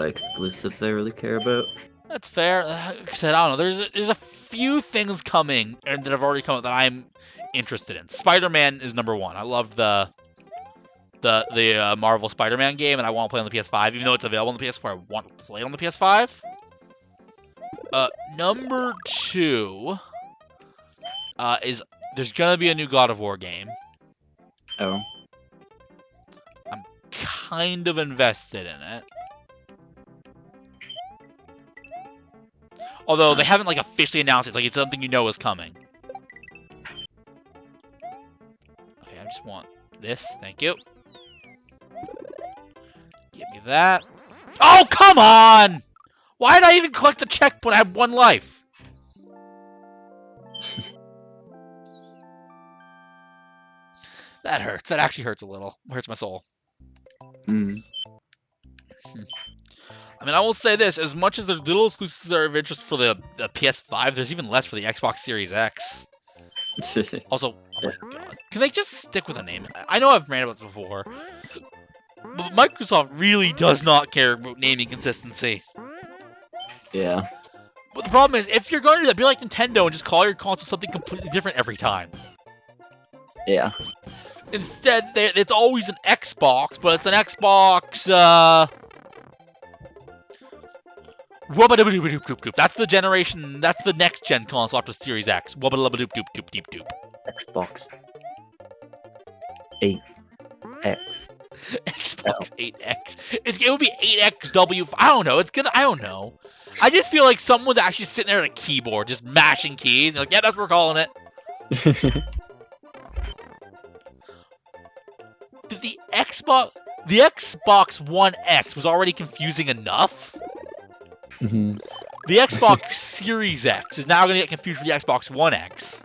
exclusives I really care about. That's fair. Like I said, I don't know. There's a few things coming and that have already come out that I'm interested in. Spider-Man is number one. I love the Marvel Spider-Man game, and I want to play on the PS5. Even though it's available on the PS4, I want to play it on the PS5. Number two is there's gonna be a new God of War game. Oh. I'm kind of invested in it. Although they haven't like officially announced it, like it's something you know is coming. Okay, I just want this. Thank you. Give me that. Oh, come on! Why did I even collect the checkpoint? I had one life. That hurts. That actually hurts a little. It hurts my soul. Mm. I mean, I will say this. As much as there's little exclusives that are of interest for the PS5, there's even less for the Xbox Series X. Also, oh my god. Can they just stick with a name? I know I've ranted about this before. But Microsoft really does not care about naming consistency. Yeah. But the problem is, if you're going to do that, be like Nintendo and just call your console something completely different every time. Yeah. Instead, it's always an Xbox, but it's an Xbox, Wubba-dubba-doop-doop-doop-doop. That's the generation, that's the next gen console after Series X. Wubba-dubba-doop-doop-doop-doop. Xbox 8X. Xbox 8X. It would be 8XW. I don't know. I don't know. I just feel like someone's actually sitting there at a keyboard, just mashing keys. Like, yeah, that's what we're calling it. The Xbox One X was already confusing enough. Mm-hmm. The Xbox Series X is now going to get confused with the Xbox One X.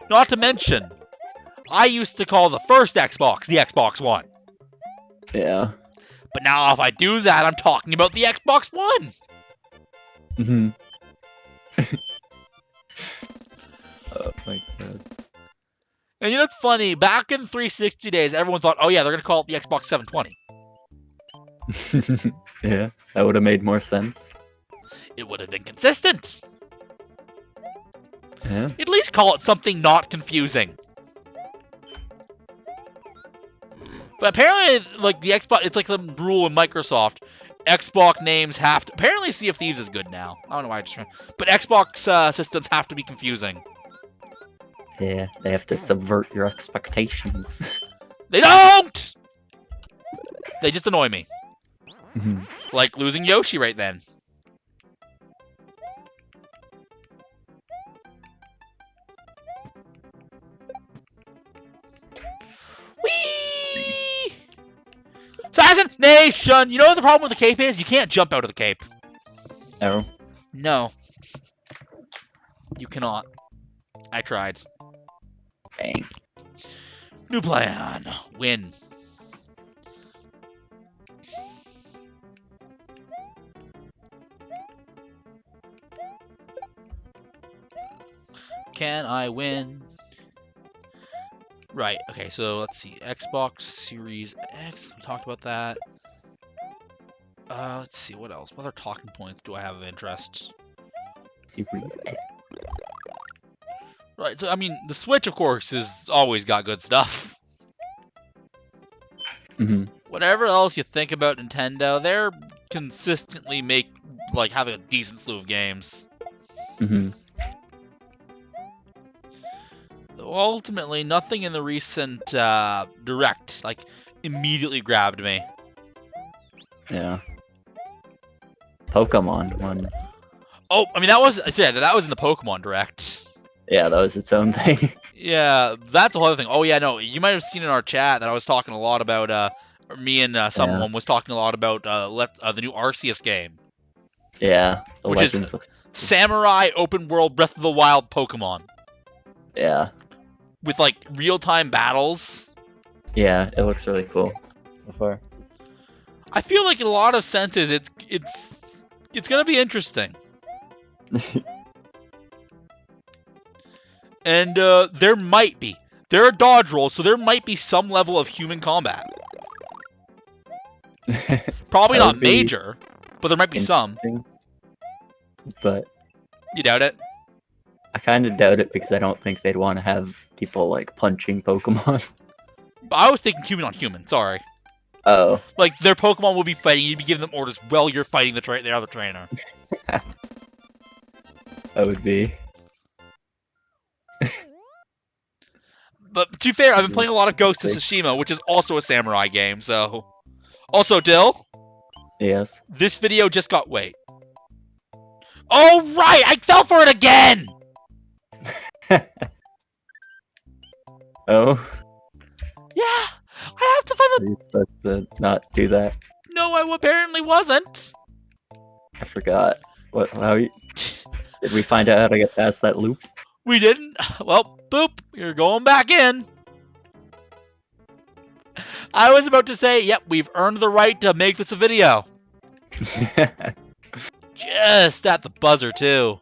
Not to mention, I used to call the first Xbox the Xbox One. Yeah. But now if I do that, I'm talking about the Xbox One. Mm-hmm. Oh my god. And you know what's funny? Back in 360 days, everyone thought, oh yeah, they're going to call it the Xbox 720. Yeah, that would have made more sense. It would have been consistent. Yeah. At least call it something not confusing. But apparently, like the Xbox, it's like the rule in Microsoft. Xbox names have to. Apparently, Sea of Thieves is good now. I don't know why I just. But Xbox systems have to be confusing. Yeah, they have to subvert your expectations. They don't. They just annoy me. Mm-hmm. Like losing Yoshi right then. Whee! Assassination! You know what the problem with the cape is? You can't jump out of the cape. No. No. You cannot. I tried. Dang. New plan. Win. Can I win? Right, okay, so let's see. Xbox Series X, we talked about that. Let's see, what else? What other talking points do I have of interest? Series X. Right, so I mean, the Switch, of course, has always got good stuff. Mm-hmm. Whatever else you think about Nintendo, they're consistently have a decent slew of games. Mm-hmm. Though ultimately, nothing in the recent Direct, immediately grabbed me. Yeah. Pokemon one. Oh, I mean, that was in the Pokemon Direct. Yeah, that was its own thing. Yeah, that's a whole other thing. Oh, yeah, no, you might have seen in our chat that I was talking a lot about, or me and someone was talking a lot about the new Arceus game. Yeah, the which Legends is looks... Samurai Open World Breath of the Wild Pokemon. Yeah. With, real-time battles. Yeah, it looks really cool so far. I feel like in a lot of senses, it's gonna be interesting. And there are dodge rolls, so there might be some level of human combat. Probably That not would be major, but there might be some. interesting, but You doubt it? I kind of doubt it because I don't think they'd want to have people like punching Pokemon. But I was thinking human on human. Sorry. Oh, Like their Pokemon will be fighting. You'd be giving them orders while you're fighting the other trainer. that would be. But to be fair, I've been playing a lot of Ghost of Tsushima, which is also a samurai game. So, also Dill, Yes. this video just got Oh right, I fell for it again. Oh, Yeah, I have to find are you supposed to not do that? No, I apparently wasn't. I forgot. What? Did we find out how to get past that loop? We didn't. Well, boop. You're going back in. I was about to say, yep, we've earned the right to make this a video. Just at the buzzer, too.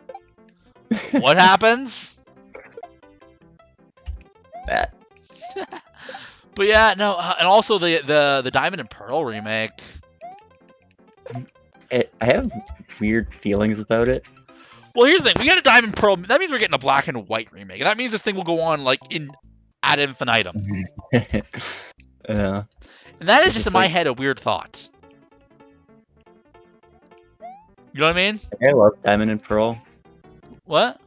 What happens? That. But yeah, no, and also the Diamond and Pearl remake. I have weird feelings about it. Well, here's the thing: we got a Diamond Pearl. That means we're getting a Black and White remake, and that means this thing will go on like ad infinitum. Yeah. And that is just in my head a weird thought. You know what I mean? I love Diamond and Pearl. What?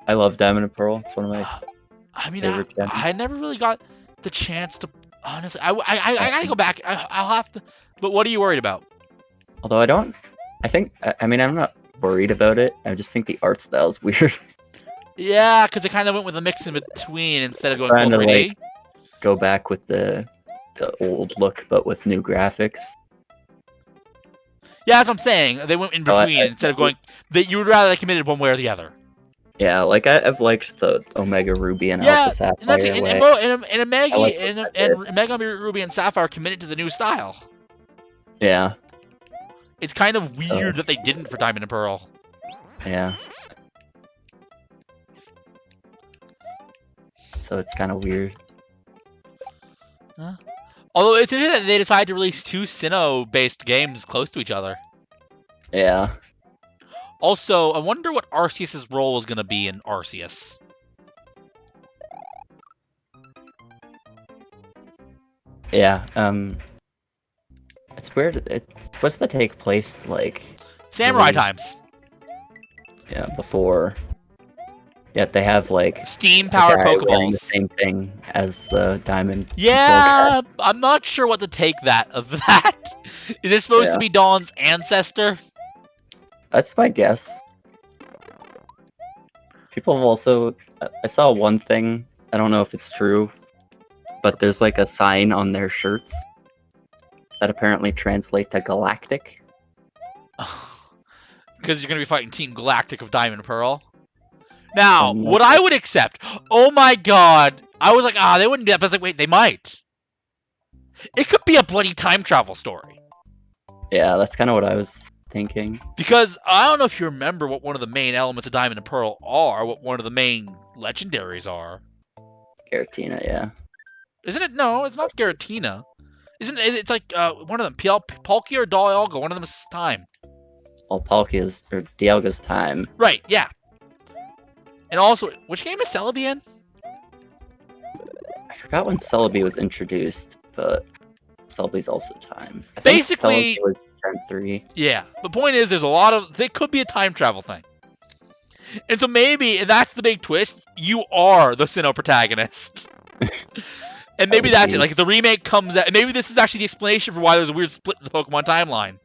I love Diamond and Pearl. It's one of my I mean, favorite games. I never really got the chance to. Honestly, I gotta go back. I'll have to. But what are you worried about? Although I don't. I mean, I'm not worried about it. I just think the art style is weird. Yeah, because they kind of went with a mix in between instead of going Trying full to 3D. like go back with the old look, but with new graphics. Yeah, that's what I'm saying. They went in between instead of going. That you would rather they committed one way or the other. Yeah, like I've liked the Omega Ruby and Alpha Sapphire and that's way. And Mega Ruby and Sapphire committed to the new style. Yeah. It's kind of weird that they didn't for Diamond and Pearl. Yeah. So it's kind of weird. Huh? Although it's interesting that they decided to release 2 Sinnoh-based games close to each other. Yeah. Also, I wonder what Arceus' role is going to be in Arceus. Yeah. It's weird. It's supposed to take place like Samurai really, times. Yeah, before. Yet they have like steam-powered Pokeballs. The same thing as the Diamond. Yeah, I'm not sure what to take of that. Is it supposed to be Dawn's ancestor? That's my guess. People have also. I saw one thing. I don't know if it's true, but there's like a sign on their shirts that apparently translate to Galactic. Because you're going to be fighting Team Galactic of Diamond and Pearl. Now, what I would accept... Oh my god! I was like, they wouldn't do that. But I was like, wait, they might. It could be a bloody time travel story. Yeah, that's kind of what I was thinking. Because I don't know if you remember what one of the main elements of Diamond and Pearl are, what one of the main legendaries are. Giratina, yeah. Isn't it? No, it's not Giratina. Isn't it? It's like one of them, Palkia or Dialga. One of them is time. Well, Palkia's or Dialga's time. Right. Yeah. And also, which game is Celebi in? I forgot when Celebi was introduced, but Celebi's also time. I Basically, think Celebi was Gen 3. Yeah. The point is, there's a lot of. It could be a time travel thing. And so maybe that's the big twist. You are the Sinnoh protagonist. And maybe that's it. Like, if the remake comes out... Maybe this is actually the explanation for why there's a weird split in the Pokemon timeline.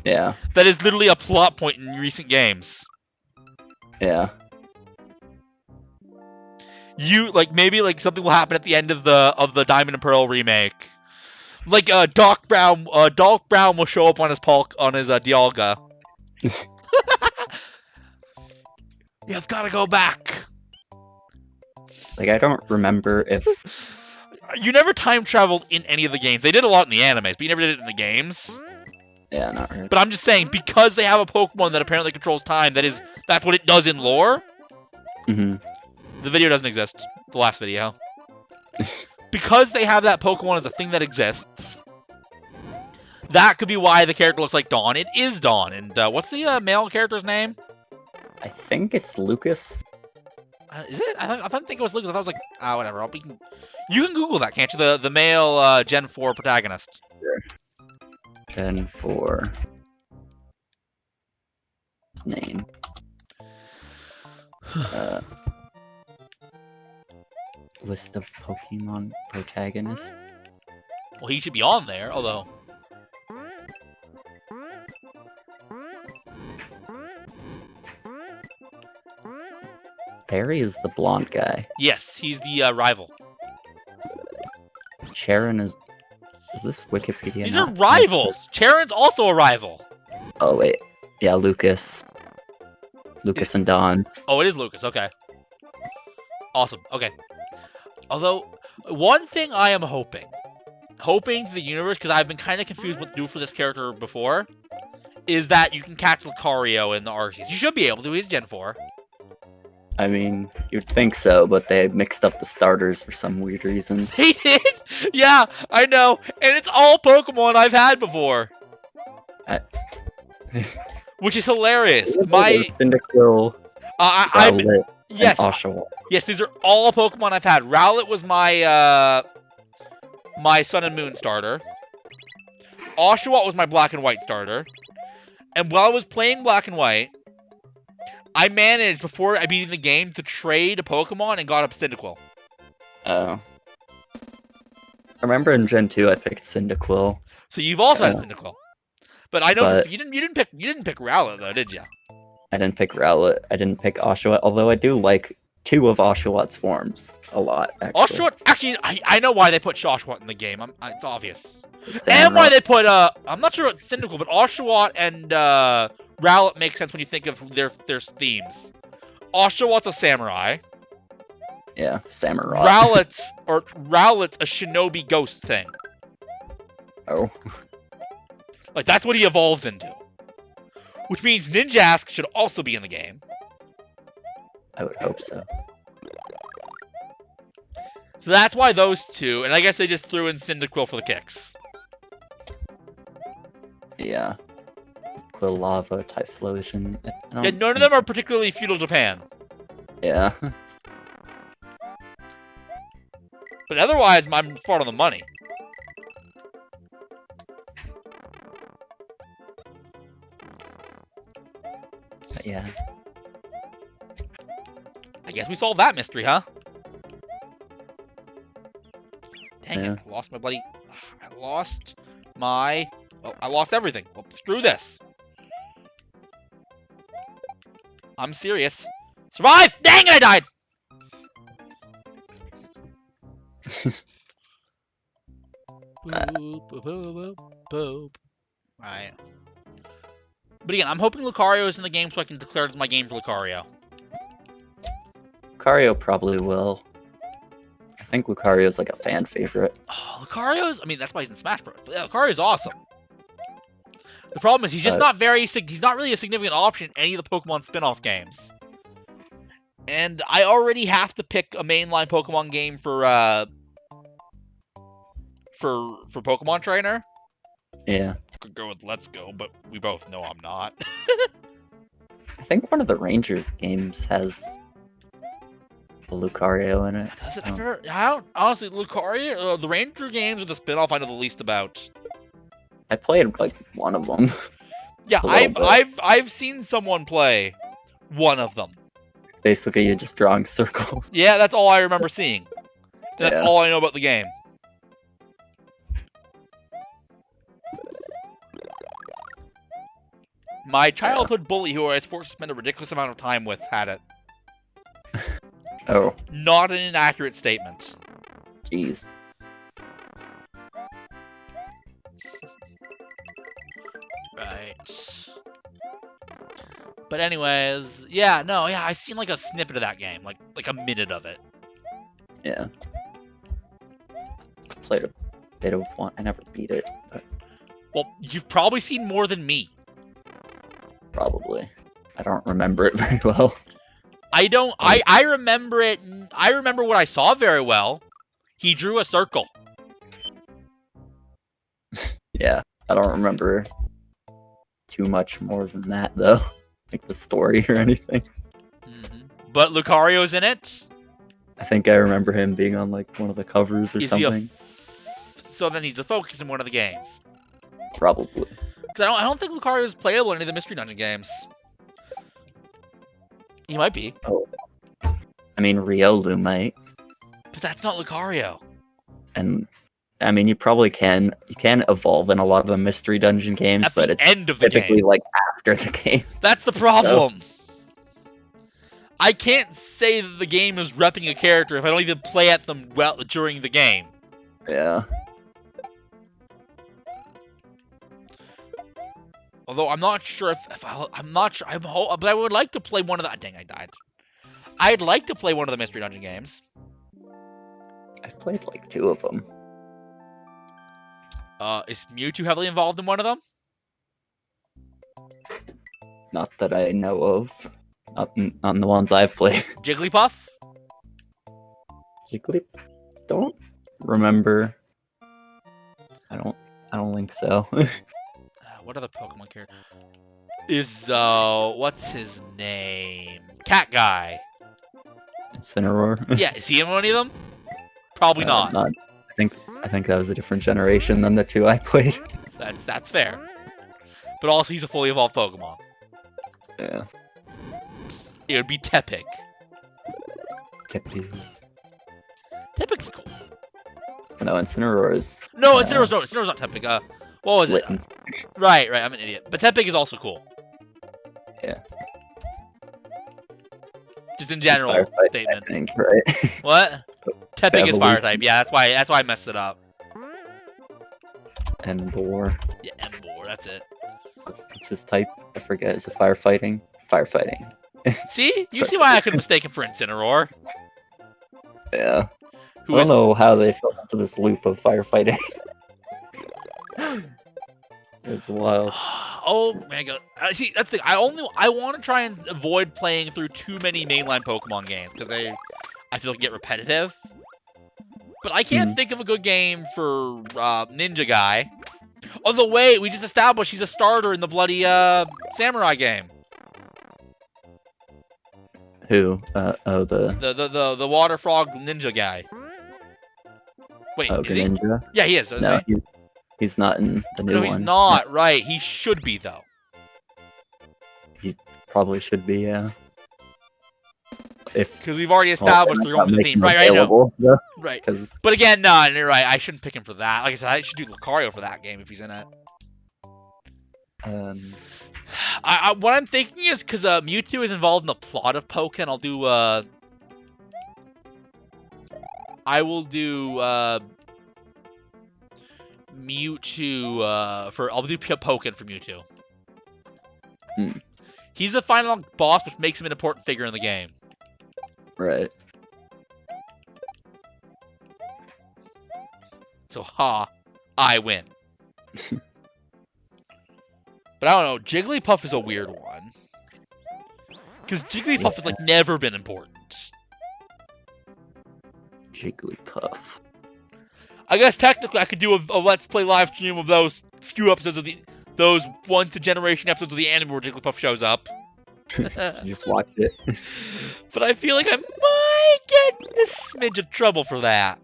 Yeah. That is literally a plot point in recent games. Yeah. Maybe something will happen at the end of the Diamond and Pearl remake. Like, Doc Brown will show up on his Dialga. You've got to go back. Like, I don't remember if... You never time traveled in any of the games. They did a lot in the animes, but you never did it in the games. Yeah, not really. But I'm just saying, because they have a Pokemon that apparently controls time, that's what it does in lore. Mm-hmm. The video doesn't exist. The last video. Because they have that Pokemon as a thing that exists, That could be why the character looks like Dawn. It is Dawn. And what's the male character's name? I think it's Lucas. Is it? I didn't think it was Lucas. I thought it was like, whatever. You can Google that, can't you? The male Gen 4 protagonist. Sure. Gen 4. His name. List of Pokemon protagonists. Well, he should be on there, although... Barry is the blonde guy. Yes, he's the rival. Sharon is... Is this Wikipedia? These are rivals! Charon's also a rival! Oh, wait. Yeah, Lucas. Lucas and Dawn. Oh, it is Lucas, okay. Awesome, okay. Although, one thing I am hoping for the universe, because I've been kind of confused what to do for this character before, is that you can catch Lucario in the Arceus. You should be able to, he's Gen 4. I mean, you'd think so, but they mixed up the starters for some weird reason. They did? Yeah, I know. And it's all Pokemon I've had before. Which is hilarious. My Cyndaquil, Rowlet, yes, and Oshawott. Yes, these are all Pokemon I've had. Rowlet was my my Sun and Moon starter. Oshawott was my Black and White starter. And while I was playing Black and White, I managed, before I beat the game, to trade a Pokemon and got a Cyndaquil. Oh. I remember in Gen 2 I picked Cyndaquil. So you've also had a Cyndaquil. But I know you didn't pick Rowlet though, did you? I didn't pick Rowlet. I didn't pick Oshawott, although I do like 2 of Oshawott's forms a lot, actually. Oshawott, actually, I know why they put Oshawott in the game. It's obvious. And why they put, I'm not sure about Cyndaquil, but Oshawott and Rowlet make sense when you think of their themes. Oshawott's a samurai. Yeah, samurai. Rowlet's a shinobi ghost thing. Oh. Like, that's what he evolves into. Which means Ninjask should also be in the game. I would hope so. So that's why those two, and I guess they just threw in Cyndaquil for the kicks. Yeah. Quilava, Typhlosion. Yeah, none of them are particularly feudal Japan. Yeah. But otherwise, I'm far on the money. Yeah. I guess we solved that mystery, huh? Dang it, I lost my bloody... I lost my... Well, I lost everything. Well, screw this. I'm serious. Survive! Dang it, I died! Boop, boop, boop, boop. Right. But again, I'm hoping Lucario is in the game so I can declare it my game for Lucario. Lucario probably will. I think Lucario's like a fan favorite. Oh, Lucario's... I mean, that's why he's in Smash Bros. But yeah, Lucario's awesome. The problem is he's just not very... He's not really a significant option in any of the Pokemon spin-off games. And I already have to pick a mainline Pokemon game for Pokemon Trainer. Yeah. Could go with Let's Go, but we both know I'm not. I think one of the Rangers games has a Lucario in it. Does it ever? I don't... Honestly, Lucario... the Ranger games are the spin-off I know the least about. I played, like, one of them. Yeah, I've seen someone play one of them. It's basically you just drawing circles. Yeah, that's all I remember seeing. And that's all I know about the game. My childhood bully, who I was forced to spend a ridiculous amount of time with, had it. Oh. Not an inaccurate statement. Jeez. Right. But anyways, yeah, I seen like a snippet of that game, like a minute of it. Yeah. Played a bit of one. I never beat it, but... Well, you've probably seen more than me. Probably. I don't remember it very well. I don't... I remember it... I remember what I saw very well. He drew a circle. Yeah. I don't remember too much more than that though, like the story or anything. But Lucario's in it. I think I remember him being on like one of the covers or Is something. So then he's a focus in one of the games. Probably. Because I don't think Lucario is playable in any of the Mystery Dungeon games. He might be. Oh. I mean, Riolu might. But that's not Lucario. And I mean, you probably can. You can evolve in a lot of the Mystery Dungeon games, At but the it's end of the typically game. like after the game. That's the problem. I can't say that the game is repping a character if I don't even play at them well during the game. Yeah. Although I'm not sure if I'm not sure. But I would like to play one of the. Dang, I died. I'd like to play one of the Mystery Dungeon games. I've played like 2 of them. Is Mewtwo heavily involved in one of them? Not that I know of. Not in the ones I've played. Jigglypuff? Jiggly? Don't remember. I don't think so. What other Pokemon character? Is what's his name? Cat guy. Incineroar. Yeah, is he in any of them? Probably not. I think that was a different generation than the 2 I played. That's fair. But also, he's a fully evolved Pokemon. Yeah. It would be Tepig. Tippy. Tepig's cool. No, Incineroar is. No, Incineroar's not Tepig. What was it? Litten. Right. I'm an idiot. But Tepig is also cool. Yeah. Just in general Firefight, statement. I think, right? What? Tepig is Evolution. fire type. Yeah, that's why I messed it up. Embor. Yeah, Embor. That's it. What's his type? I forget. Is it firefighting? Firefighting. See? You see why I could mistake him for Incineroar. Yeah. Who I is don't know how they fell into this loop of firefighting. It's wild. Oh my god! See, that's the thing. I want to try and avoid playing through too many mainline Pokemon games because I feel like get repetitive. But I can't think of a good game for Ninja Guy. Although wait, we just established he's a starter in the bloody Samurai game. Who? The The Water Frog Ninja guy. Wait, is he? Ninja? Yeah, he is. Isn't No, he? he's not in the new No, one. he's not. Right, he should be though. He probably should be, yeah. If Because we've already established they're going for the theme. Right, I know. available, yeah, Right. 'cause- But again, no, you're right. I shouldn't pick him for that. Like I said, I should do Lucario for that game if he's in it. What I'm thinking is because Mewtwo is involved in the plot of Pokken, I'll do I will do Mewtwo I'll do Pokken for Mewtwo. He's the final boss, which makes him an important figure in the game. Right. So I win. But I don't know, Jigglypuff is a weird one. Because Jigglypuff has like never been important. Jigglypuff. I guess technically I could do a Let's Play live stream of those few episodes of those once a generation episodes of the anime where Jigglypuff shows up. You just watched it. But I feel like I might get in a smidge of trouble for that.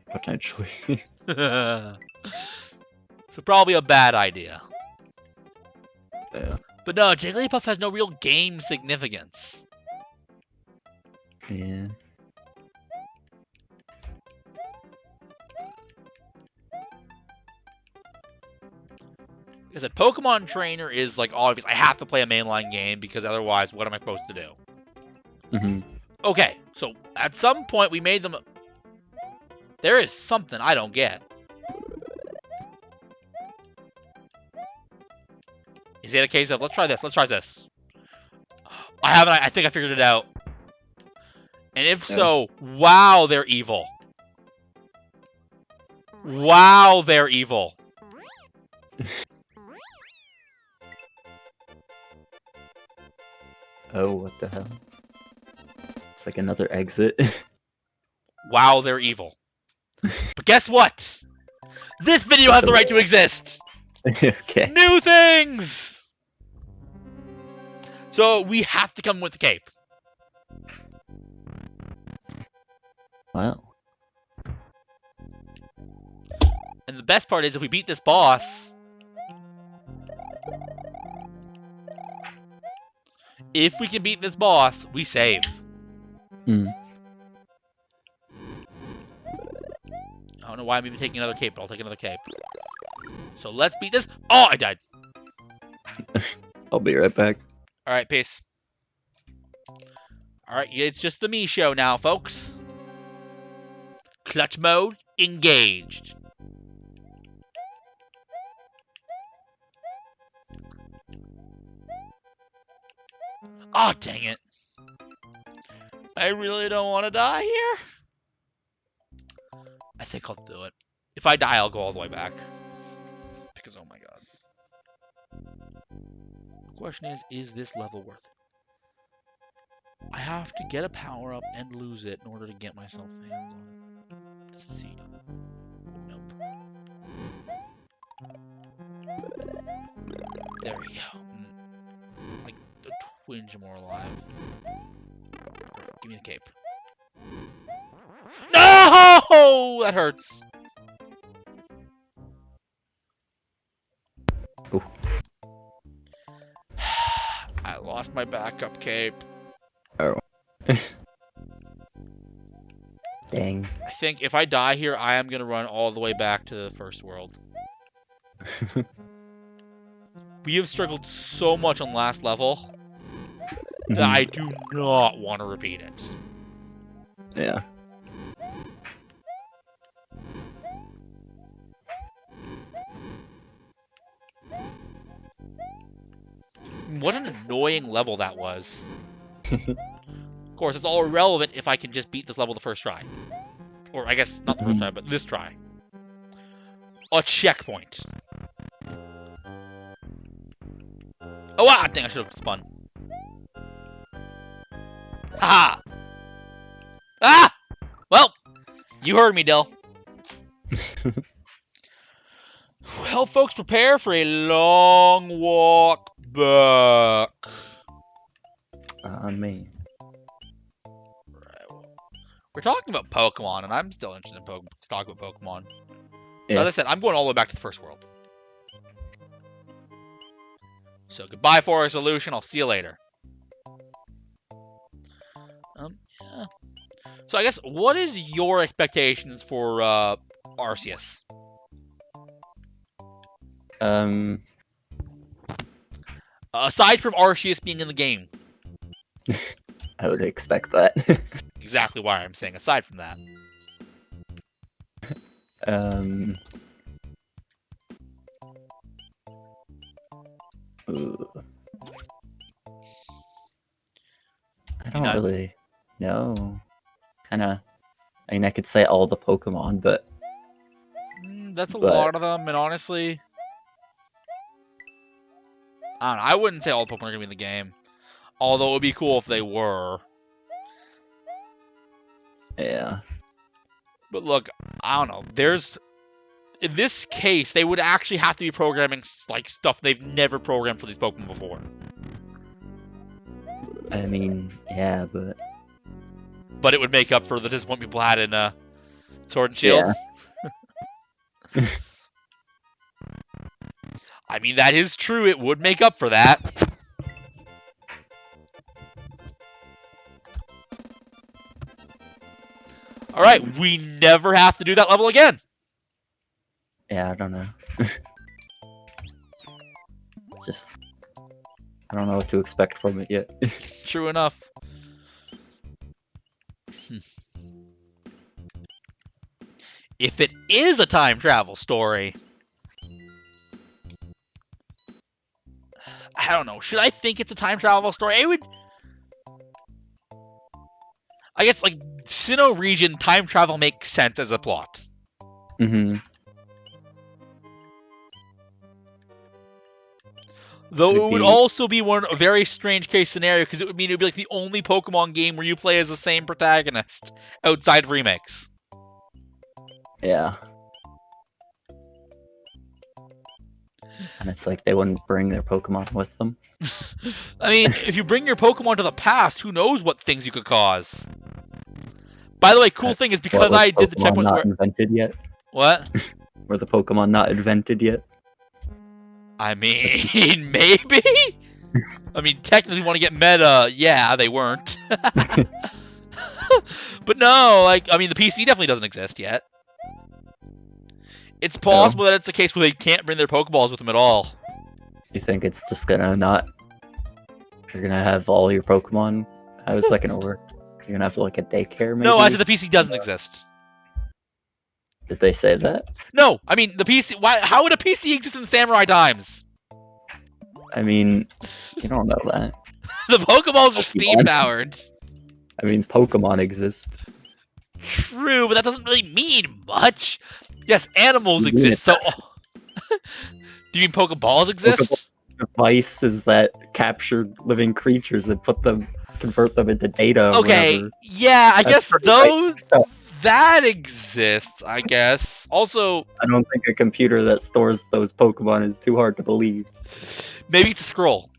Potentially. So probably a bad idea. Yeah. But no, Jigglypuff has no real game significance. Yeah. Like I said, Pokemon Trainer is like obvious. I have to play a mainline game because otherwise, what am I supposed to do? Okay, so at some point we made them. There is something I don't get. Is it a case of let's try this? Let's try this. I think I figured it out. And if so, wow, they're evil. Wow, they're evil. Oh, what the hell? It's like another exit. Wow, they're evil. But guess what? This video has the right to exist. Okay. New things! So we have to come with the cape. Wow. And the best part is if we beat this boss... If we can beat this boss, we save. Hmm. I don't know why I'm even taking another cape, but I'll take another cape. So let's beat this. Oh, I died. I'll be right back. Alright, peace. Alright, it's just the me show now, folks. Clutch mode engaged. Oh, dang it. I really don't want to die here. I think I'll do it. If I die, I'll go all the way back. Because, oh my god. The question is this level worth it? I have to get a power-up and lose it in order to get myself hands on the seed. Nope. There we go. Like a twinge more alive. Give me the cape. No! That hurts. Ooh. I lost my backup cape. Oh. Dang. I think if I die here, I am going to run all the way back to the first world. We have struggled so much on last level that I do not want to repeat it. Yeah. What an annoying level that was. Of course, it's all irrelevant if I can just beat this level the first try. Or, I guess, not the first try, but this try. A checkpoint. Oh, wow! Dang, I should have spun. Haha! Ah! Well, you heard me, Dill. Well, folks, prepare for a long walk back. On me. We're talking about Pokemon, and I'm still interested in talking about Pokemon. Yeah. So as I said, I'm going all the way back to the first world. So goodbye, Forest Illusion. I'll see you later. Yeah. So I guess, what is your expectations for Arceus? Aside from Arceus being in the game. I would expect that. Exactly why I'm saying aside from that. Ooh. I don't really know. Kinda. I mean, I could say all the Pokemon, but... That's a lot of them, and honestly... I don't know, I wouldn't say all the Pokemon are going to be in the game. Although it would be cool if they were. Yeah. But look, I don't know. There's... In this case, they would actually have to be programming like stuff they've never programmed for these Pokemon before. I mean, yeah, but... But it would make up for the disappointment people had in Sword and Shield. Yeah. I mean, that is true. It would make up for that. Alright, we never have to do that level again. Yeah, I don't know. Just... I don't know what to expect from it yet. True enough. If it is a time travel story... I don't know. Should I think it's a time travel story? I guess, like, Sinnoh region time travel makes sense as a plot. Mm-hmm. Though it would also be a very strange case scenario, because it would mean it would be like the only Pokemon game where you play as the same protagonist outside of remakes. Yeah. And it's like they wouldn't bring their Pokemon with them. I mean, if you bring your Pokemon to the past, who knows what things you could cause. By the way, cool thing is because I did the checkpoint not invented yet. What? Were the Pokemon not invented yet? I mean, maybe? I mean, technically, want to get meta, yeah, they weren't. But no, like, I mean, the PC definitely doesn't exist yet. It's possible that it's a case where they can't bring their Pokeballs with them at all. You think it's just gonna not... You're gonna have all your Pokemon? How is that gonna work? You're gonna have like a daycare, maybe? No, I said the PC doesn't exist. Did they say that? No, I mean, the PC... How would a PC exist in Samurai times? I mean, you don't know that. The Pokeballs are steam-powered. I mean, Pokemon exist. True, but that doesn't really mean much. Yes, animals exist, so... Do you mean Pokeballs exist? Devices that capture living creatures and convert them into data. Okay, yeah, I guess those... That exists, I guess. Also... I don't think a computer that stores those Pokemon is too hard to believe. Maybe it's a scroll.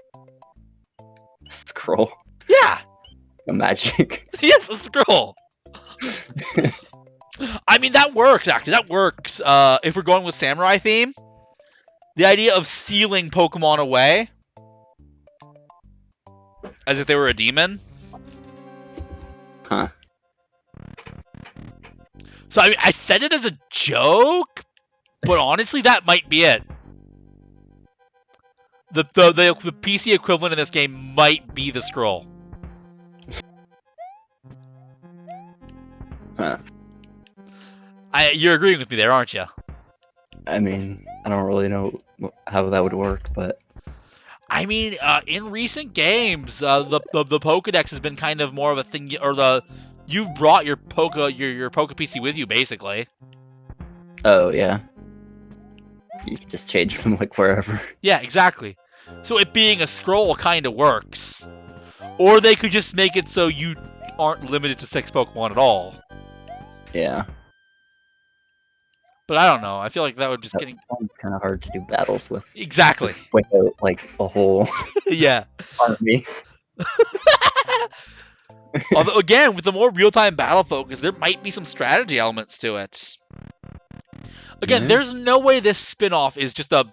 Scroll? Yeah! A magic. Yes, a scroll! I mean, that works, actually. That works. If we're going with Samurai theme, the idea of stealing Pokemon away, as if they were a demon. Huh. So, I mean, I said it as a joke, but honestly, that might be it. The PC equivalent in this game might be the scroll. Huh. You're agreeing with me there, aren't you? I mean, I don't really know how that would work, but... I mean, in recent games, the Pokedex has been kind of more of a thing, or you've brought your Poke PC with you, basically. Oh, yeah. You can just change them, like, wherever. Yeah, exactly. So it being a scroll kind of works. Or they could just make it so you aren't limited to 6 Pokemon at all. Yeah. But I don't know. I feel like that would just getting... It's kind of hard to do battles with. Exactly. Just without, like, a whole... Yeah. army. Although, again, with the more real-time battle focus, there might be some strategy elements to it. Again, there's no way this spin-off is just a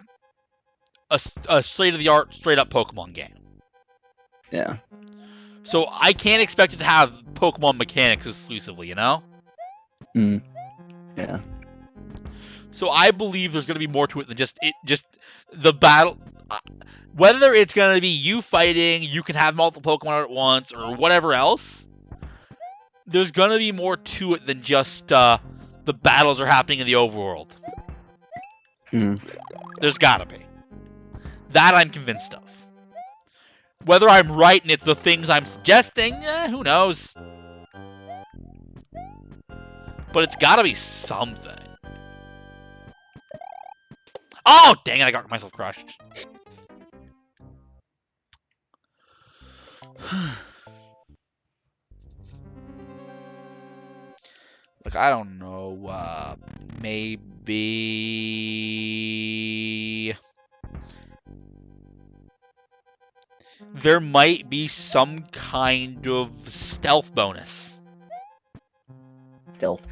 state-of-the-art, straight-up Pokemon game. Yeah. So I can't expect it to have Pokemon mechanics exclusively, you know? Yeah. So I believe there's going to be more to it than just the battle. Whether it's going to be you fighting, you can have multiple Pokemon at once, or whatever else, there's going to be more to it than just the battles are happening in the overworld. There's got to be. That I'm convinced of. Whether I'm right and it's the things I'm suggesting, who knows? But it's got to be something. Oh, dang it, I got myself crushed. Look, I don't know, maybe... There might be some kind of stealth bonus. Stealth.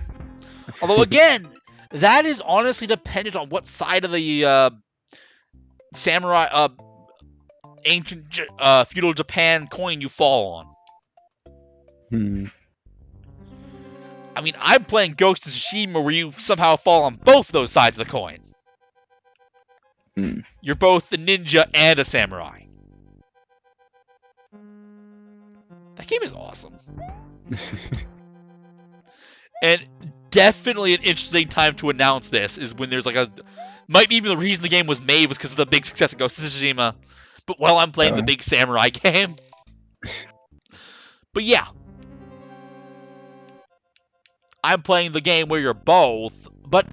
Although, again, that is honestly dependent on what side of the samurai, ancient feudal Japan coin you fall on. I mean, I'm playing Ghost of Tsushima where you somehow fall on both those sides of the coin. You're both a ninja and a samurai. That game is awesome. And definitely an interesting time to announce this is when there's like might be even the reason the game was made was because of the big success of Ghost of Tsushima. But while I'm playing the big samurai game. But yeah. I'm playing the game where you're both. But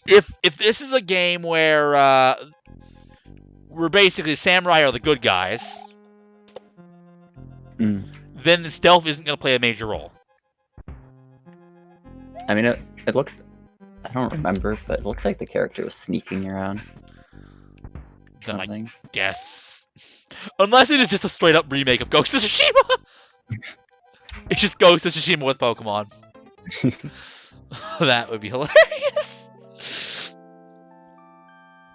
if this is a game where we're basically samurai are the good guys, then the stealth isn't going to play a major role. I mean, it looked... I don't remember, but it looked like the character was sneaking around. Then something. I guess. Unless it is just a straight up remake of Ghost of Tsushima. It's just Ghost of Tsushima with Pokemon. That would be hilarious.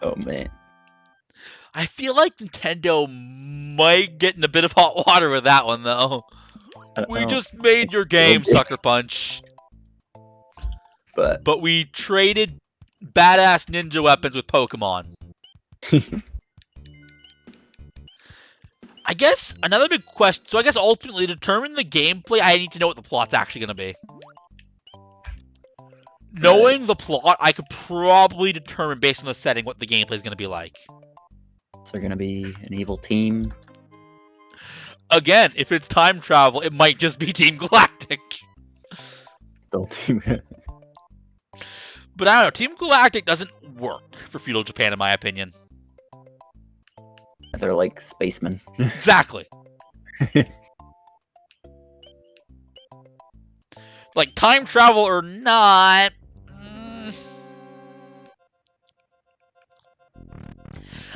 Oh man. I feel like Nintendo might get in a bit of hot water with that one, though. We just made your game, Sucker Punch. But we traded badass ninja weapons with Pokemon. I guess another big question. So I guess ultimately, to determine the gameplay, I need to know what the plot's actually going to be. Knowing the plot, I could probably determine based on the setting what the gameplay is going to be like. So they're gonna be an evil team. Again, if it's time travel, it might just be Team Galactic. Still team. But I don't know. Team Galactic doesn't work for feudal Japan, in my opinion. They're like spacemen. Exactly. Like, time travel or not...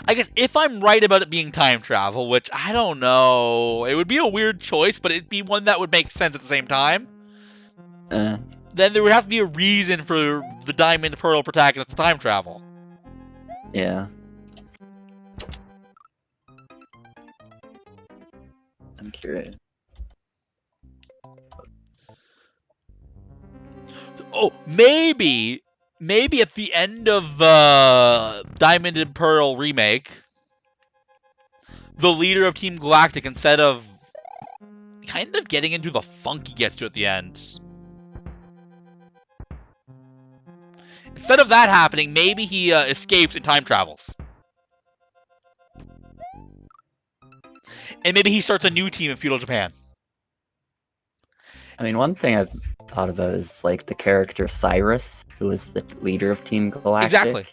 I guess if I'm right about it being time travel, which I don't know, it would be a weird choice, but it'd be one that would make sense at the same time. Then there would have to be a reason for the Diamond Pearl protagonist to time travel. Yeah. I'm curious. Oh, maybe at the end of Diamond and Pearl remake, the leader of Team Galactic, instead of kind of getting into the funk he gets to at the end, instead of that happening, maybe he escapes and time travels. And maybe he starts a new team in feudal Japan. I mean, one thing I've thought about is like the character Cyrus, who is the leader of Team Galactic. Exactly.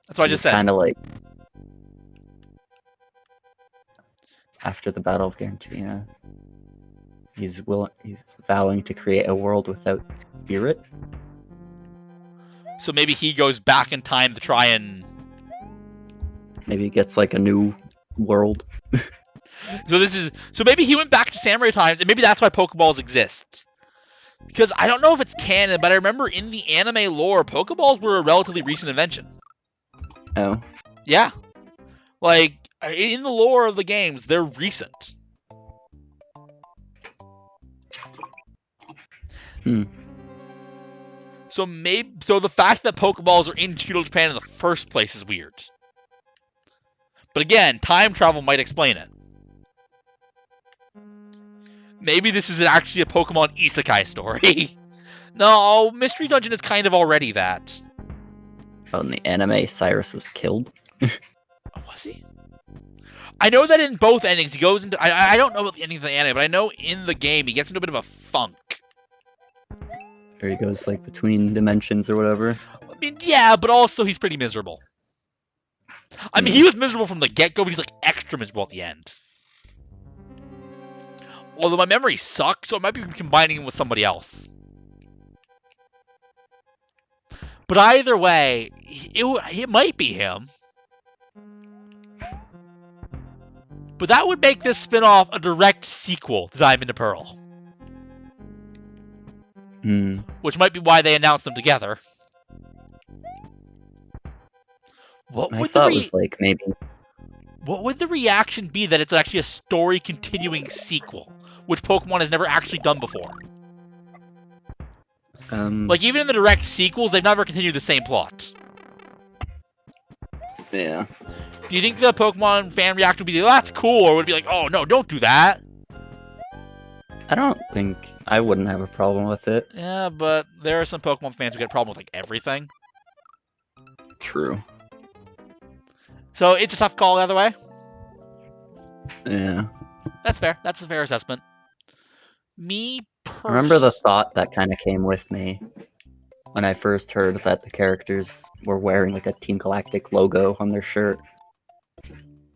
That's what I just said. Kind of like after the Battle of Garantina, he's vowing to create a world without spirit. So maybe he goes back in time to try and... Maybe he gets like a new world. So maybe he went back to samurai times, and maybe that's why Pokeballs exist. Because I don't know if it's canon, but I remember in the anime lore, Pokeballs were a relatively recent invention. Oh. Yeah. Like, in the lore of the games, they're recent. So the fact that Pokeballs are in feudal Japan in the first place is weird. But again, time travel might explain it. Maybe this is actually a Pokemon Isekai story. No, Mystery Dungeon is kind of already that. Oh, in the anime, Cyrus was killed. Oh, was he? I know that in both endings, he goes into... I don't know about the ending of the anime, but I know in the game, he gets into a bit of a funk. Or he goes, like, between dimensions or whatever. I mean, yeah, but also he's pretty miserable. I mean, he was miserable from the get-go, but he's, like, extra miserable at the end. Although my memory sucks, so I might be combining him with somebody else. But either way, it might be him. But that would make this spin-off a direct sequel to Diamond and Pearl. Which might be why they announced them together. I thought it was like maybe... What would the reaction be that it's actually a story-continuing sequel, which Pokemon has never actually done before? Like, even in the direct sequels, they've never continued the same plot. Yeah. Do you think the Pokemon fan reaction would be like, oh, that's cool, or would it be like, oh, no, don't do that? I don't think... I wouldn't have a problem with it. Yeah, but there are some Pokemon fans who get a problem with, like, everything. True. So, it's a tough call either way? Yeah. That's fair. That's a fair assessment. Remember the thought that kind of came with me when I first heard that the characters were wearing like a Team Galactic logo on their shirt?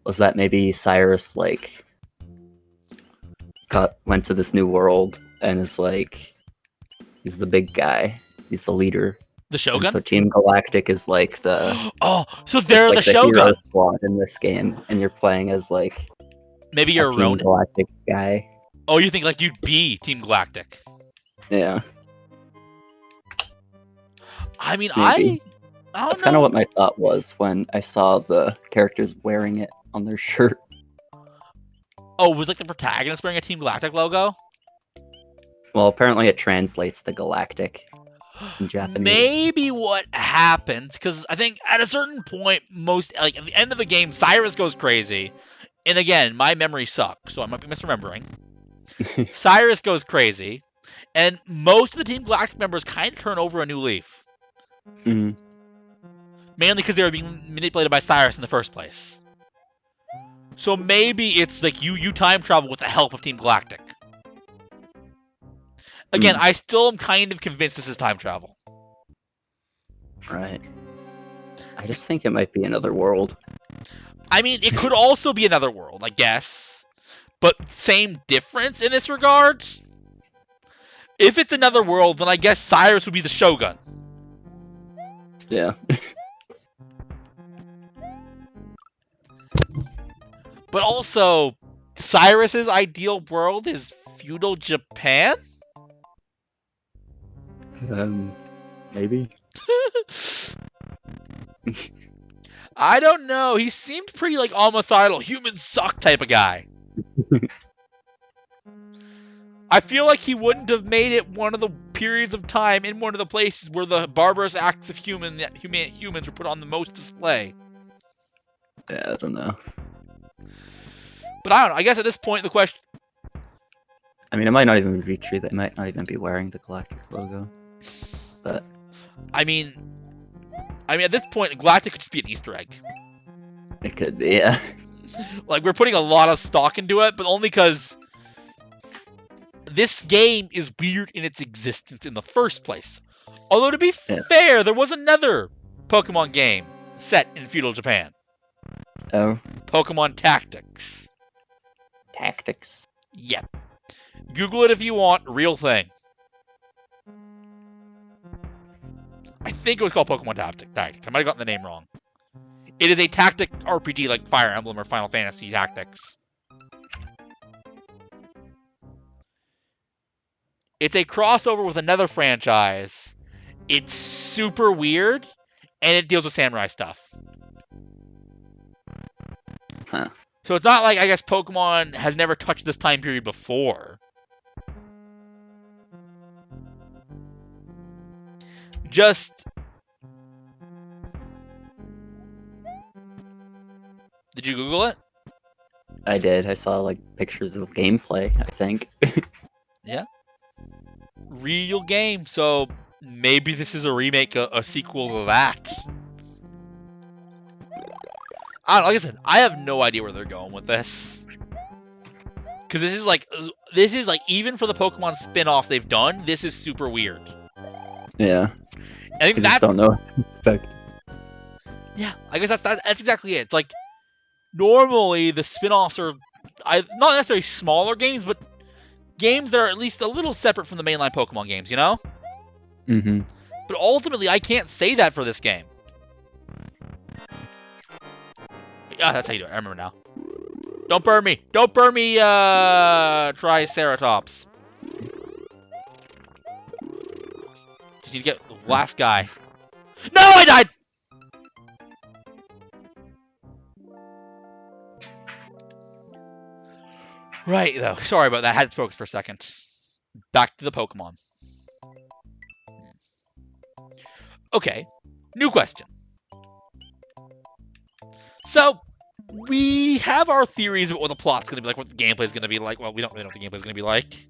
Was that maybe Cyrus like went to this new world and is like, he's the big guy, he's the leader, The And Shogun? so Team Galactic is like the Oh, so they're like the hero Shogun. squad in this game, and you're playing as like Maybe you're a a Team Ronin? Galactic guy. Oh, you think like you'd be Team Galactic? Yeah, I mean, maybe. I don't That's know. kind of what my thought was when I saw the characters wearing it on their shirt. Oh, was like the protagonist wearing a Team Galactic logo? Well, apparently it translates to Galactic in Japanese. Maybe what happens, because I think at a certain point, like at the end of the game, Cyrus goes crazy. And again, my memory sucks, so I might be misremembering. Cyrus goes crazy, and most of the Team Galactic members kind of turn over a new leaf. Mhm. Mainly because they were being manipulated by Cyrus in the first place. So maybe it's like you time travel with the help of Team Galactic. Again, I still am kind of convinced this is time travel. Right. I just think it might be another world. I mean, it could also be another world, I guess. But same difference in this regard? If it's another world, then I guess Cyrus would be the Shogun. Yeah. But also, Cyrus's ideal world is feudal Japan? Maybe. I don't know. He seemed pretty like homicidal, humans suck type of guy. I feel like he wouldn't have made it one of the periods of time in one of the places where the barbarous acts of humans were put on the most display. Yeah, I don't know. But I don't know. I guess at this point, the question... I mean, it might not even be true. They might not even be wearing the Galactic logo. But I mean, at this point, Galactic could just be an Easter egg. it could be, yeah. Like, we're putting a lot of stock into it, but only because this game is weird in its existence in the first place. Although, to be fair, there was another Pokemon game set in feudal Japan. Oh. Pokemon Tactics. Tactics. Yep. Google it if you want. Real thing. I think it was called Pokemon Tactics. I might have gotten the name wrong. It is a tactic RPG like Fire Emblem or Final Fantasy Tactics. It's a crossover with another franchise. It's super weird, and it deals with samurai stuff. Huh. So it's not like, I guess, Pokemon has never touched this time period before. Just... Did you Google it? I did. I saw, like, pictures of gameplay, I think. Yeah. Real game, so maybe this is a remake, a sequel to that. I don't know, like I said, I have no idea where they're going with this. Because this is like, even for the Pokemon spin-offs they've done, this is super weird. Yeah. I think I just don't know what to expect. Yeah, I guess that's exactly it. It's like, normally the spin-offs are not necessarily smaller games, but games that are at least a little separate from the mainline Pokemon games, you know? Mm-hmm. But ultimately, I can't say that for this game. Yeah, that's how you do it. I remember now. Don't burn me! Don't burn me, Triceratops. Just need to get the last guy. No, I died! Right, though. Sorry about that. I had to focus for a second. Back to the Pokemon. Okay. New question. So, we have our theories about what the plot's going to be like, what the gameplay's going to be like. Well, we don't really know what the gameplay's going to be like.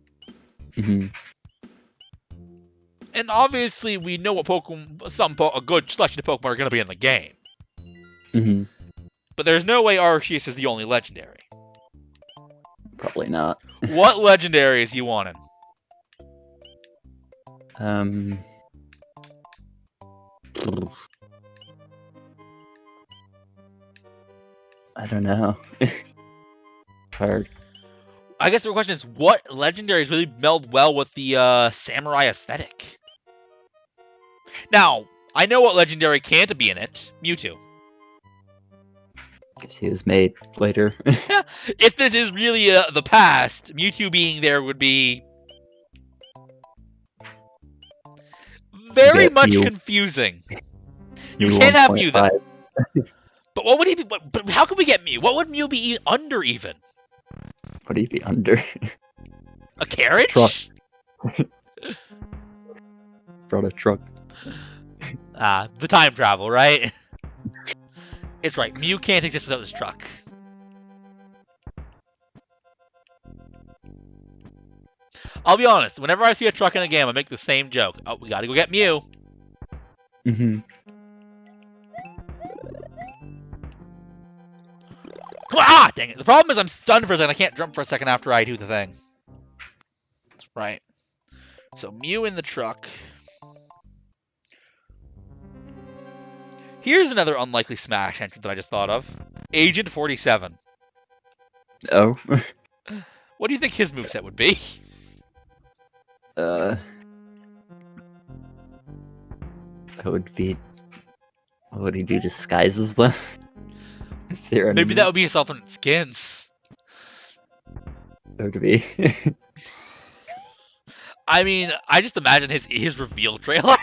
Mm-hmm. And obviously, we know what a good selection of Pokemon are going to be in the game. Mm-hmm. But there's no way Arceus is the only legendary. Probably not. What legendaries you wanting? I don't know. Hard. I guess the question is, what legendaries really meld well with the samurai aesthetic? Now, I know what legendary can't be in it. Mewtwo. Guess he was made later. If this is really the past, Mewtwo being there would be very much confusing. You can't have Mew though. But what would he be? But how could we get Mew? What would Mew be under even? What would he be under? A carriage? Truck. Brought a truck. The time travel, right? It's right. Mew can't exist without this truck. I'll be honest. Whenever I see a truck in a game, I make the same joke. Oh, we gotta go get Mew. Mm-hmm. Come on! Ah, dang it. The problem is I'm stunned for a second. I can't jump for a second after I do the thing. That's right. So, Mew in the truck. Here's another unlikely Smash entrant that I just thought of. Agent 47. Oh. What do you think his moveset would be? That would be... What would he do? Disguises them? Maybe that would be his alternate skins. That would be... I mean, I just imagine his reveal trailer.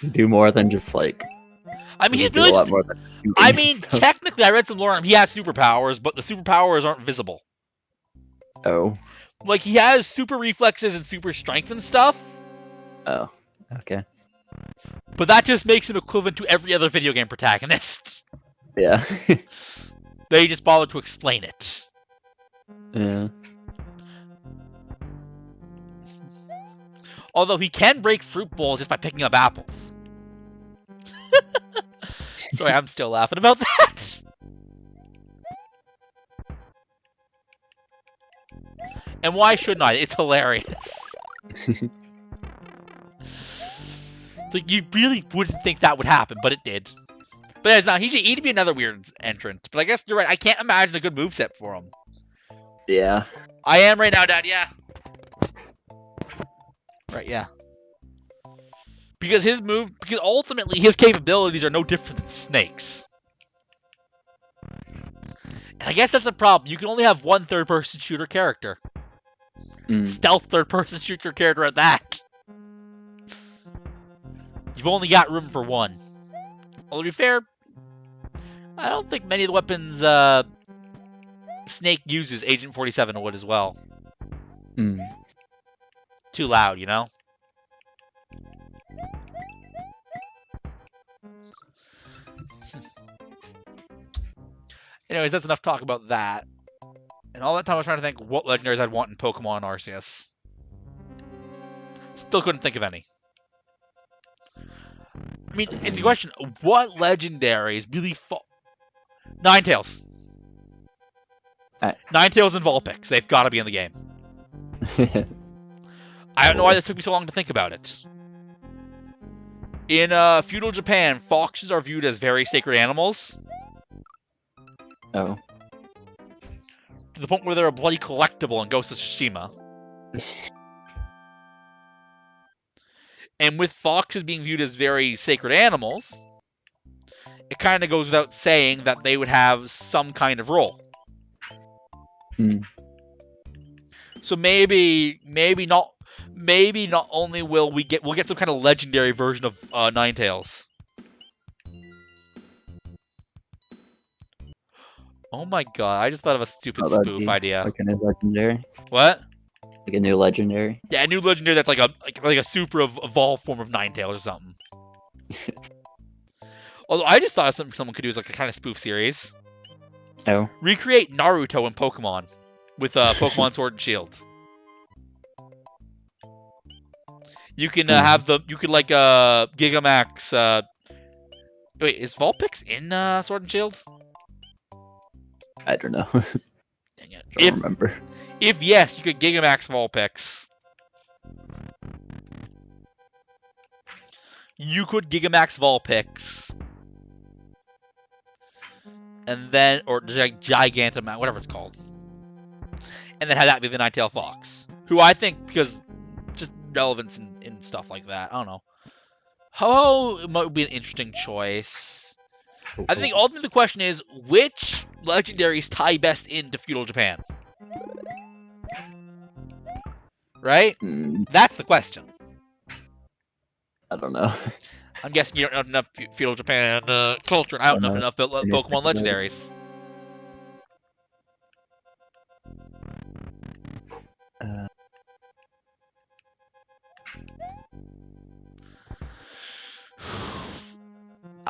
To do more than just like... I mean, he's really technically, I read some lore on him. He has superpowers, but the superpowers aren't visible. Oh. Like, he has super reflexes and super strength and stuff. Oh, okay. But that just makes him equivalent to every other video game protagonist. Yeah. They just bothered to explain it. Yeah. Although he can break fruit bowls just by picking up apples. Sorry, I'm still laughing about that. And why shouldn't I? It's hilarious. Like, you really wouldn't think that would happen, but it did. But it's not. He'd be another weird entrant. But I guess you're right. I can't imagine a good moveset for him. Yeah. I am right now, Dad. Yeah. Right, yeah. Because ultimately his capabilities are no different than Snake's. And I guess that's the problem. You can only have one third-person shooter character. Stealth third-person shooter character at that. You've only got room for one. Although, to be fair, I don't think many of the weapons Snake uses Agent 47 would as well. Too loud, you know? Anyways, that's enough talk about that. And all that time I was trying to think what legendaries I'd want in Pokemon Arceus. Still couldn't think of any. I mean, it's a question, what legendaries really Ninetales. Ninetales and Vulpix. They've got to be in the game. I don't know why this took me so long to think about it. In feudal Japan, foxes are viewed as very sacred animals. Oh. To the point where they're a bloody collectible in Ghost of Tsushima. And with foxes being viewed as very sacred animals, it kind of goes without saying that they would have some kind of role. So maybe not only will we'll get some kind of legendary version of Ninetales. Oh my god, I just thought of a stupid spoof idea. Like a new legendary? What? Like a new legendary? Yeah, a new legendary that's like a super evolved form of Ninetales or something. Although I just thought of something someone could do as like a kind of spoof series. Oh. Recreate Naruto in Pokemon with Pokemon Sword and Shield. You can you could like Gigamax. Wait, is Vulpix in Sword and Shield? I don't know. Dang it. Don't remember. If yes, you could Gigamax Vulpix. You could Gigamax Vulpix. And then, or Gigantamax, whatever it's called. And then have that be the Ninetale Fox. Who I think, because just relevance and stuff like that. I don't know. Ho might be an interesting choice. I think ultimately the question is, which legendaries tie best into feudal Japan? Right? That's the question. I don't know. I'm guessing you don't know enough feudal Japan culture, and I don't know enough Pokemon legendaries.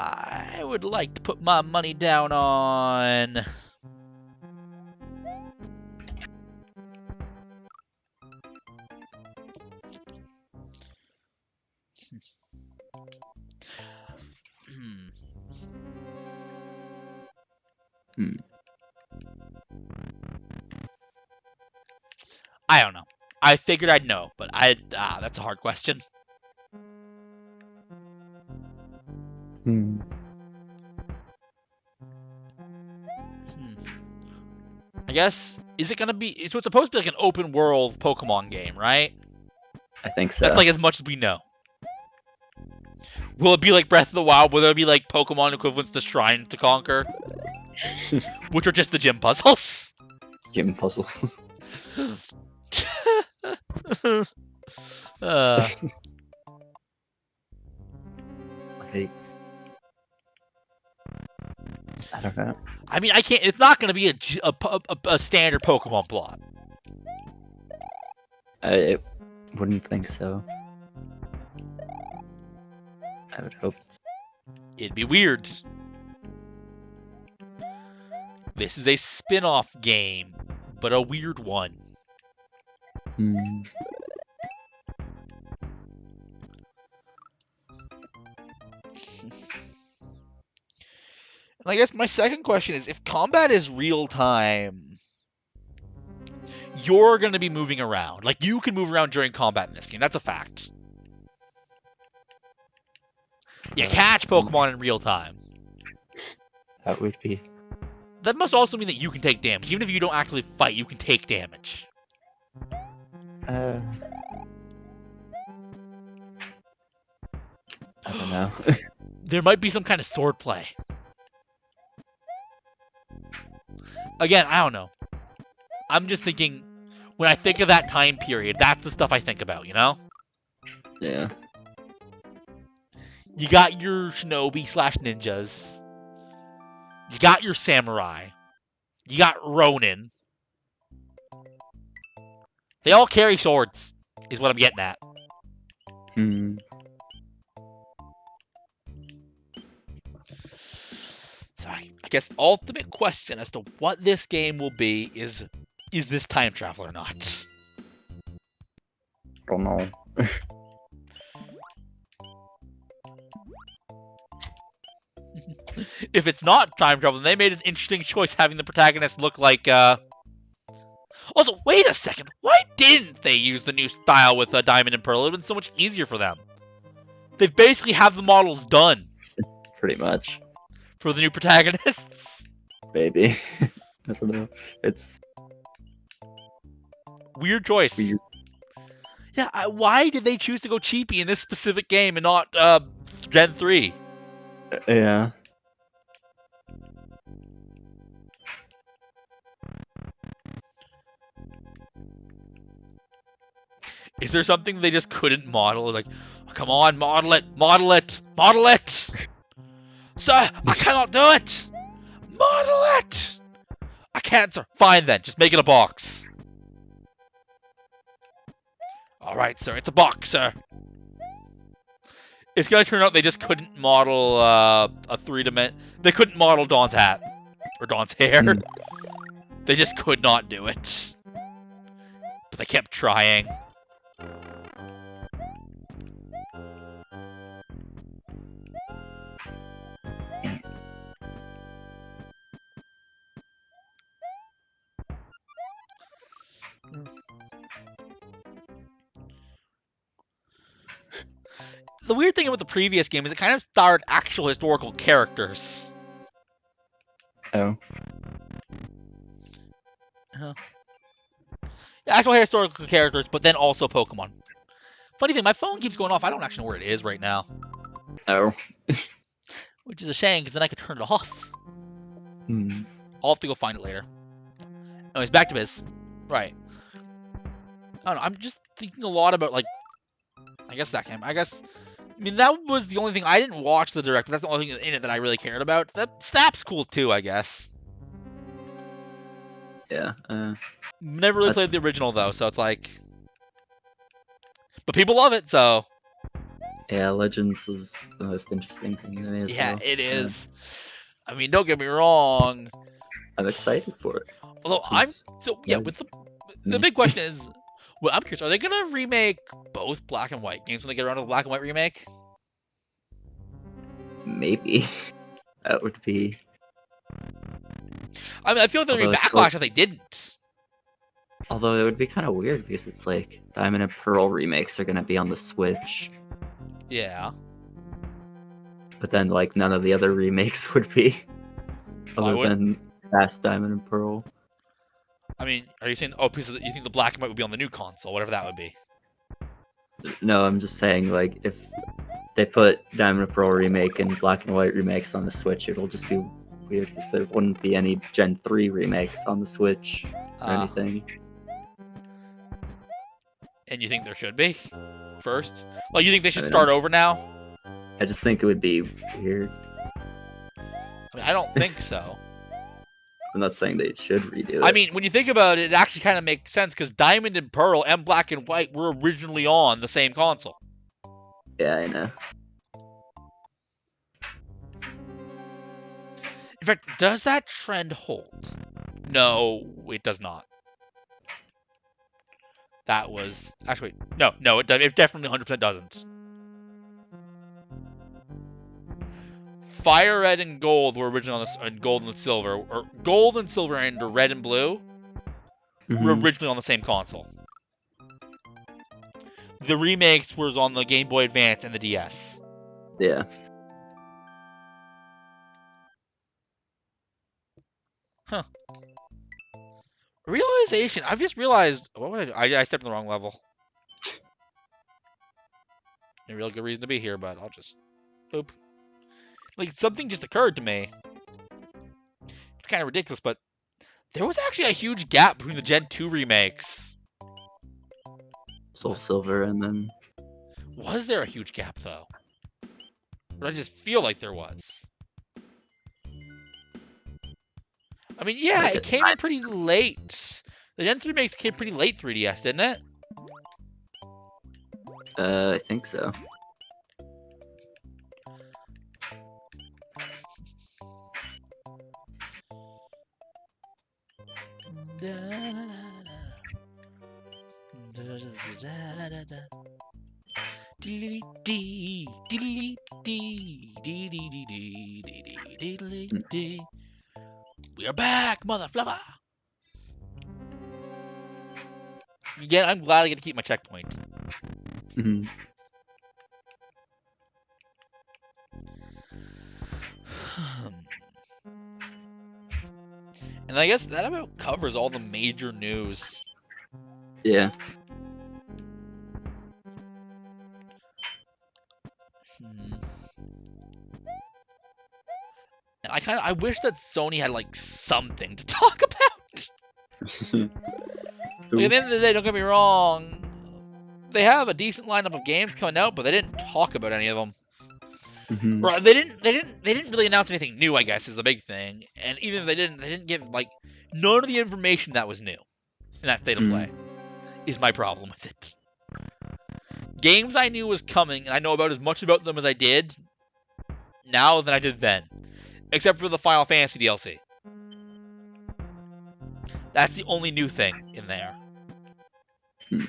I would like to put my money down on... I don't know. I figured I'd know, but that's a hard question. I guess, is it gonna be... So it's supposed to be like an open world Pokemon game, right? I think so. That's like as much as we know. Will it be like Breath of the Wild? Will there be like Pokemon equivalents to Shrine to Conquer? Which are just the gym puzzles? Gym puzzles. I don't know. I mean, I can't... It's not going to be a standard Pokemon plot. I wouldn't think so. I would hope It'd be weird. This is a spin-off game, but a weird one. And I guess my second question is, if combat is real-time, you're going to be moving around. Like, you can move around during combat in this game. That's a fact. You catch Pokemon in real time. That would be... That must also mean that you can take damage. Even if you don't actually fight, you can take damage. I don't know. There might be some kind of sword play. Again, I don't know. I'm just thinking, when I think of that time period, that's the stuff I think about, you know? Yeah. You got your shinobi/ninjas. You got your samurai. You got Ronin. They all carry swords, is what I'm getting at. So I guess the ultimate question as to what this game will be is this time travel or not? Don't know. If it's not time travel, then they made an interesting choice having the protagonist look like, Also, wait a second. Why didn't they use the new style with Diamond and Pearl? It would have been so much easier for them. They've basically have the models done. Pretty much. For the new protagonists. Maybe. I don't know. It's... Weird choice. Weird. Yeah, why did they choose to go cheapy in this specific game and not Gen 3? Yeah. Is there something they just couldn't model? Like, oh, come on, model it, model it, model it! Sir, I cannot do it! Model it! I can't, sir. Fine then, just make it a box. Alright, sir, it's a box, sir. It's gonna turn out they just couldn't model a 3-dimensional... They couldn't model Dawn's hat. Or Dawn's hair. They just could not do it. But they kept trying. The weird thing about the previous game is it kind of starred actual historical characters. Oh. Actual historical characters, but then also Pokemon. Funny thing, my phone keeps going off. I don't actually know where it is right now. Oh. Which is a shame, because then I could turn it off. I'll have to go find it later. Anyways, back to biz. Right. I don't know, I'm just thinking a lot about, like, I guess that game. I mean, that was the only thing. I didn't watch the direct, but that's the only thing in it that I really cared about. That Snap's cool, too, I guess. Yeah. Never really played the original, though, so it's like... But people love it, so... Yeah, Legends was the most interesting thing to me as well. Yeah, it is. I mean, don't get me wrong. I'm excited for it. Although with the big question is, well, I'm curious, are they gonna remake both black and white games when they get around to the black and white remake? Maybe. That would be... I mean, I feel like there'd be backlash if they didn't. Although it would be kind of weird because it's like Diamond and Pearl remakes are gonna be on the Switch. Yeah. But then, like, none of the other remakes would be. Other than Fast Diamond and Pearl. I mean, are you saying, you think the black and white would be on the new console, whatever that would be? No, I'm just saying, like, if they put Diamond and Pearl remake and black and white remakes on the Switch, it'll just be weird because there wouldn't be any Gen 3 remakes on the Switch or anything. And you think there should be? First? Like, you think they should start over now? I just think it would be weird. I mean, I don't think so. I'm not saying they should redo it. I mean, when you think about it, it actually kind of makes sense, because Diamond and Pearl and Black and White were originally on the same console. Yeah, I know. In fact, does that trend hold? No, it does not. That was... Actually, no, it definitely 100% doesn't. Fire Red and Gold were originally on this, and Gold and Silver, or Gold and Silver and Red and Blue were originally on the same console. The remakes was on the Game Boy Advance and the DS. Yeah. Huh. Realization. I've just realized. What was I stepped in the wrong level. No real good reason to be here, but I'll just... Boop. Like, something just occurred to me. It's kind of ridiculous, but there was actually a huge gap between the Gen 2 remakes. Soul Silver and then... Was there a huge gap, though? Or I just feel like there was. I mean, yeah, it came in pretty late. The Gen 3 remakes came pretty late 3DS, didn't it? I think so. We are back, mother fluffer. Again, I'm glad I get to keep my checkpoint. Mm-hmm. And I guess that about covers all the major news. Yeah. And I wish that Sony had, like, something to talk about. Like, at the end of the day, don't get me wrong, they have a decent lineup of games coming out, but they didn't talk about any of them. Mm-hmm. Right? They didn't really announce anything new, I guess, is the big thing. And even if they didn't give, like, none of the information that was new in that state of play is my problem with it. Games I knew was coming, and I know about as much about them as I did now than I did then. Except for the Final Fantasy DLC. That's the only new thing in there. Which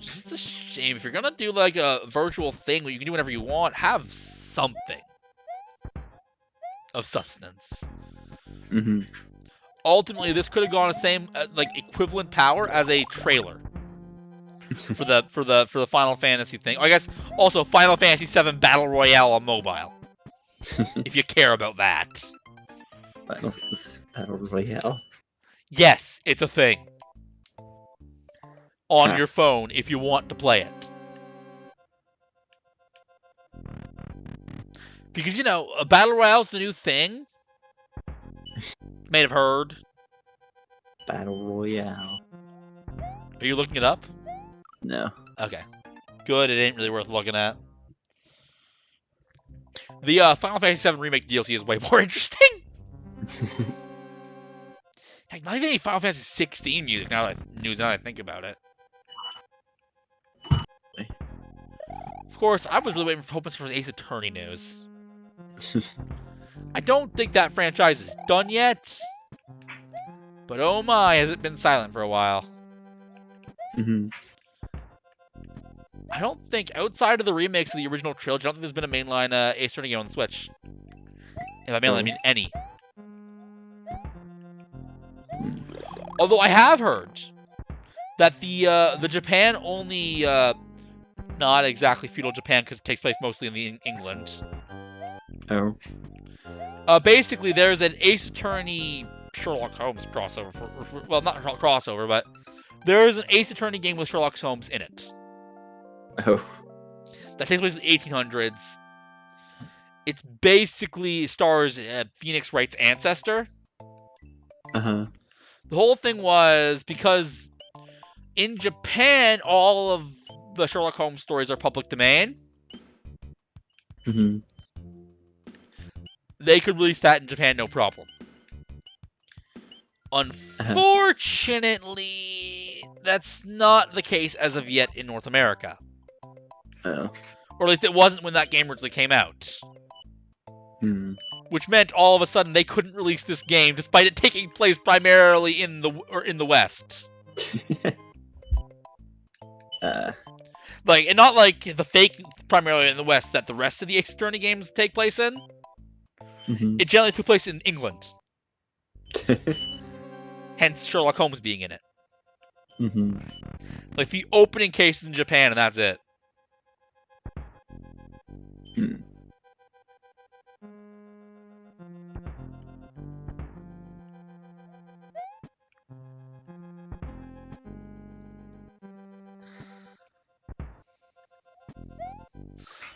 is just a shame. If you're gonna do like a virtual thing where you can do whatever you want, have something of substance. Mm-hmm. Ultimately, this could have gone the same, like, equivalent power as a trailer for the Final Fantasy thing. I guess also Final Fantasy VII Battle Royale on mobile. If you care about that. Final Battle Royale. Yes, it's a thing. On your phone if you want to play it. Because, you know, a Battle Royale's the new thing. May have heard. Battle Royale. Are you looking it up? No. Okay. Good, it ain't really worth looking at. The Final Fantasy VII Remake DLC is way more interesting. Heck, not even any Final Fantasy 16 music now that I think about it. Of course, I was really hoping for Ace Attorney news. I don't think that franchise is done yet. But oh my, has it been silent for a while. I don't think, outside of the remakes of the original trilogy, I don't think there's been a mainline Ace Attorney game on the Switch. If I mainline, I mean any. Although I have heard that the Japan only, not exactly feudal Japan because it takes place mostly in England. Oh. Basically, there's an Ace Attorney Sherlock Holmes crossover. Well, not crossover, but there is an Ace Attorney game with Sherlock Holmes in it. Oh. That takes place in the 1800s. It's basically stars Phoenix Wright's ancestor. Uh-huh. The whole thing was because in Japan, all of the Sherlock Holmes stories are public domain. They could release that in Japan, no problem. Unfortunately, that's not the case as of yet in North America. Oh. Or at least it wasn't when that game originally came out. Which meant all of a sudden they couldn't release this game despite it taking place primarily in the West. And not like the fake primarily in the West that the rest of the Ace Attorney games take place in. It generally took place in England. Hence Sherlock Holmes being in it. Like the opening case is in Japan and that's it.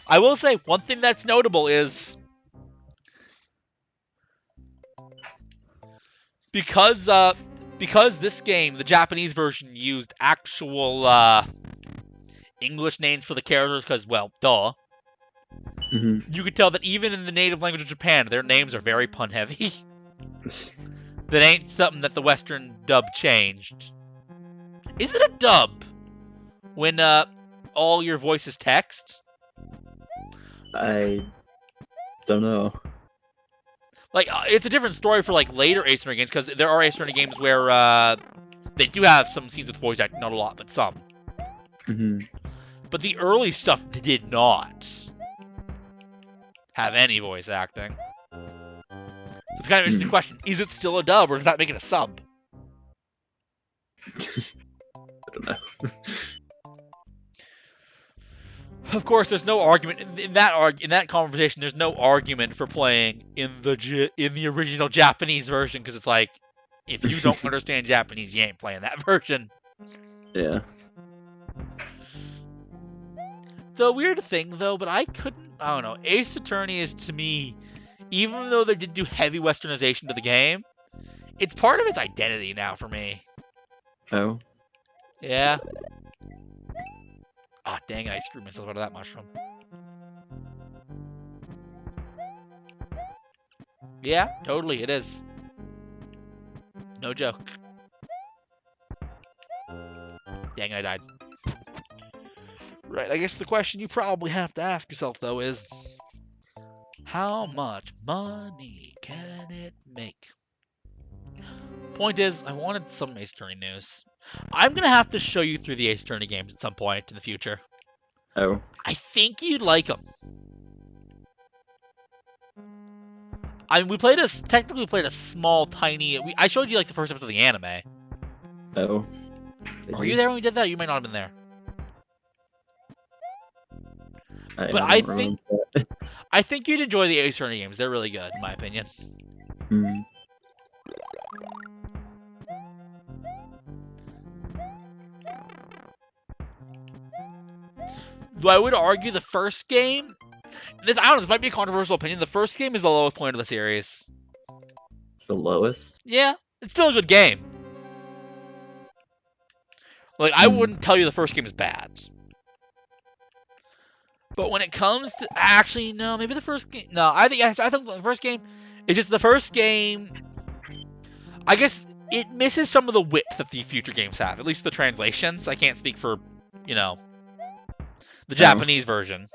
I will say one thing that's notable is because this game, the Japanese version, used actual English names for the characters because, well, duh. You could tell that even in the native language of Japan, their names are very pun-heavy. That ain't something that the Western dub changed. Is it a dub when all your voice is text? I don't know. Like, it's a different story for, like, later Ace Attorney games, because there are Ace Attorney games where they do have some scenes with voice acting, not a lot, but some. But the early stuff did not have any voice acting. So it's kind of an interesting question. Is it still a dub, or does that make it a sub? I don't know. Of course, there's no argument in that conversation. There's no argument for playing in the original Japanese version because it's like, if you don't understand Japanese, you ain't playing that version. Yeah. It's a weird thing though, but I don't know. Ace Attorney is, to me, even though they did do heavy westernization to the game, it's part of its identity now for me. Oh. Yeah. Ah, oh, dang it, I screwed myself out of that mushroom. Yeah, totally, it is. No joke. Dang it, I died. Right, I guess the question you probably have to ask yourself, though, is how much money can it make? Point is, I wanted some Ace Attorney news. I'm going to have to show you through the Ace Attorney games at some point in the future. Oh. I think you'd like them. I mean, we technically played a small, tiny... I showed you, like, the first episode of the anime. Oh. Were you there when we did that? You might not have been there. But I think you'd enjoy the Ace Attorney games. They're really good, in my opinion. Though I would argue the first game I don't know. This might be a controversial opinion. The first game is the lowest point of the series. It's the lowest. Yeah, it's still a good game. Like, I wouldn't tell you the first game is bad. But when it comes to... Actually, no. Maybe the first game... No, I think the first game is just the first game... I guess it misses some of the width that the future games have. At least the translations. I can't speak for, the Japanese version.